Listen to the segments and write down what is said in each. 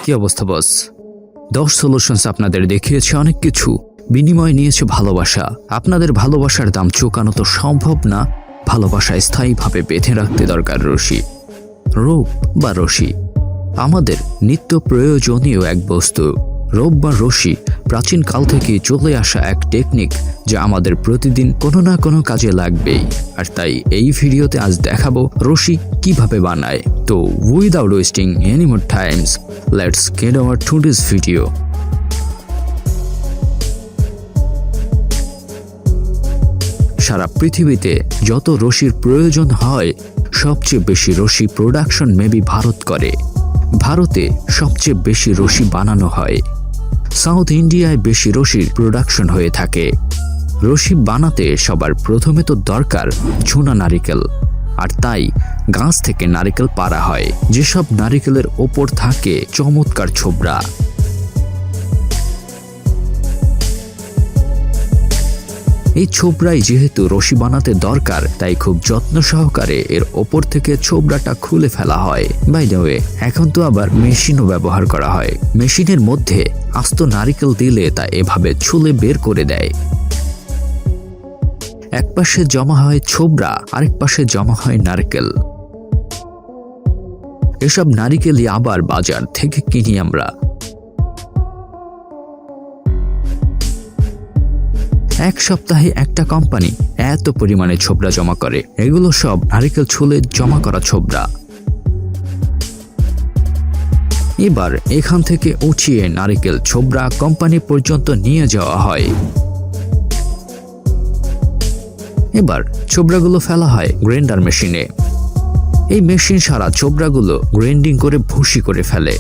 কি অবস্থা বস? 10 সলিউশনস আপনাদের দেখিয়েছে অনেক কিছু, বিনিময় নিয়েছে ভালোবাসা। আপনাদের ভালোবাসার দাম চুকানো তো সম্ভব না, ভালোবাসা স্থায়ীভাবে বেঁধে রাখতে দরকার রশি। রূপ বা রশি আমাদের নিত্য প্রয়োজনীয় এক বস্তু। রূপ বা রশি প্রাচীন কাল থেকে চলে আসা এক টেকনিক, যা আমাদের প্রতিদিন কোনো না কোনো কাজে লাগবেই। আর তাই এই ভিডিওতে আজ দেখাবো রশি কিভাবে বানায়। তো without wasting any more times, let's get our today's video. সারা পৃথিবীতে যত রশির প্রয়োজন হয়, সবচেয়ে বেশি রশি প্রোডাকশন মেবি ভারত করে। ভারতে সবচেয়ে বেশি রশি বানানো হয়। সাউথ ইন্ডিয়ায় বেশি রশির প্রোডাকশন হয়ে থাকে। রশি বানাতে সবার প্রথমে তো দরকার ঝুনা নারিকেল, আর তাই গাছ থেকে নারিকেল পাড়া হয়। যেসব নারিকেলের ওপর থাকে চমৎকার ছোবড়া। এই ছোবড়াই যেহেতু রশি বানাতে দরকার, তাই খুব যত্ন সহকারে এর ওপর থেকে ছোবড়াটা খুলে ফেলা হয়। বাই দ্য ওয়ে, এখন তো আবার মেশিনও ব্যবহার করা হয়। মেশিনের মধ্যে আস্ত নারিকেল দিলে তা এভাবে ছুলে বের করে দেয়। এক পাশে জমা হয় ছোবড়া, আরেক পাশে জমা হয় নারকেল। এসব নারিকেলই আবার বাজার থেকে কিনি আমরা। এক সপ্তাহে একটা কোম্পানি এত পরিমাণে ছোবড়া জমা করে। এগুলো সব নারিকেল ছুলে জমা করা ছোবড়া। এবার এখান থেকে উঠিয়ে নারিকেল ছোবড়া কোম্পানি পর্যন্ত নিয়ে যাওয়া হয়। এবার ছোবড়াগুলো ফেলা হয় গ্রাইন্ডার মেশিনে। এই মেশিন সারা ছোবড়াগুলো গ্রাইন্ডিং করে ভুসি করে ফেলে।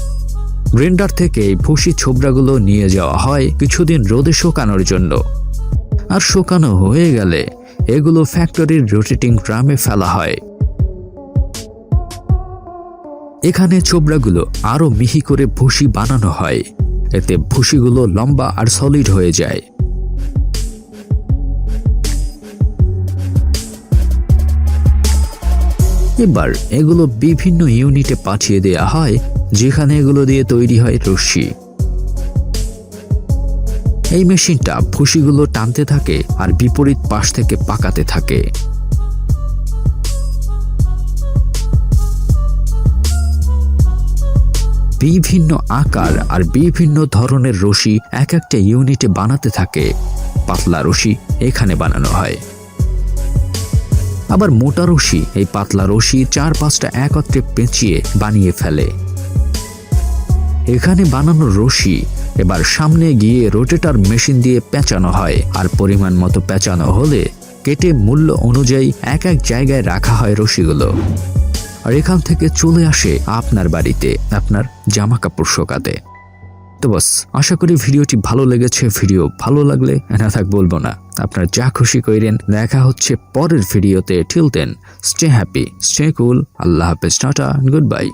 গ্রাইন্ডার থেকে এই ভুসি ছোবড়াগুলো নিয়ে যাওয়া হয় কিছুদিন রোদে শুকানোর জন্য। আর শুকানো হয়ে গেলে এগুলো ফ্যাক্টরির রোটেটিং ড্রামে ফেলা হয়। এখানে ছোবড়াগুলো আরো মিহি করে ভুসি বানানো হয়। এতে ভুসিগুলো লম্বা আর সলিড হয়ে যায়। এবার এগুলো বিভিন্ন ইউনিটে পাঠিয়ে দেয়া হয়, যেখানে এগুলো দিয়ে তৈরি হয় রশি। এই মেশিনটা ভুসিগুলো টানতে থাকে আর বিপরীত পাশ থেকে পাকাতে থাকে। বিভিন্ন আকার আর বিভিন্ন ধরনের রশি এক একটা ইউনিটে বানাতে থাকে। পাতলা রশি এখানে বানানো হয়। আবার মোটা রশি এই পাতলা রশি 4-5টা একত্রে পেঁচিয়ে বানিয়ে ফেলে। এখানে বানানো রশি এবার সামনে গিয়ে রোটেটর মেশিন দিয়ে পেঁচানো হয়। আর পরিমাণ মতো পেঁচানো হলে কেটে মূল্য অনুযায়ী এক এক জায়গায় রাখা হয় রশিগুলো। আর এখান থেকে চলে আসে আপনার বাড়িতে আপনার জামা কাপড় শোকাতে। তো বস, আশা করি ভিডিওটি ভালো লেগেছে। ভিডিও ভালো লাগলে না থাক বলবো না, আপনার যা খুশি করেন। দেখা হচ্ছে পরের ভিডিওতে। Till then stay happy, stay cool. আল্লাহ হাফেজ, টাটা, গুড বাই।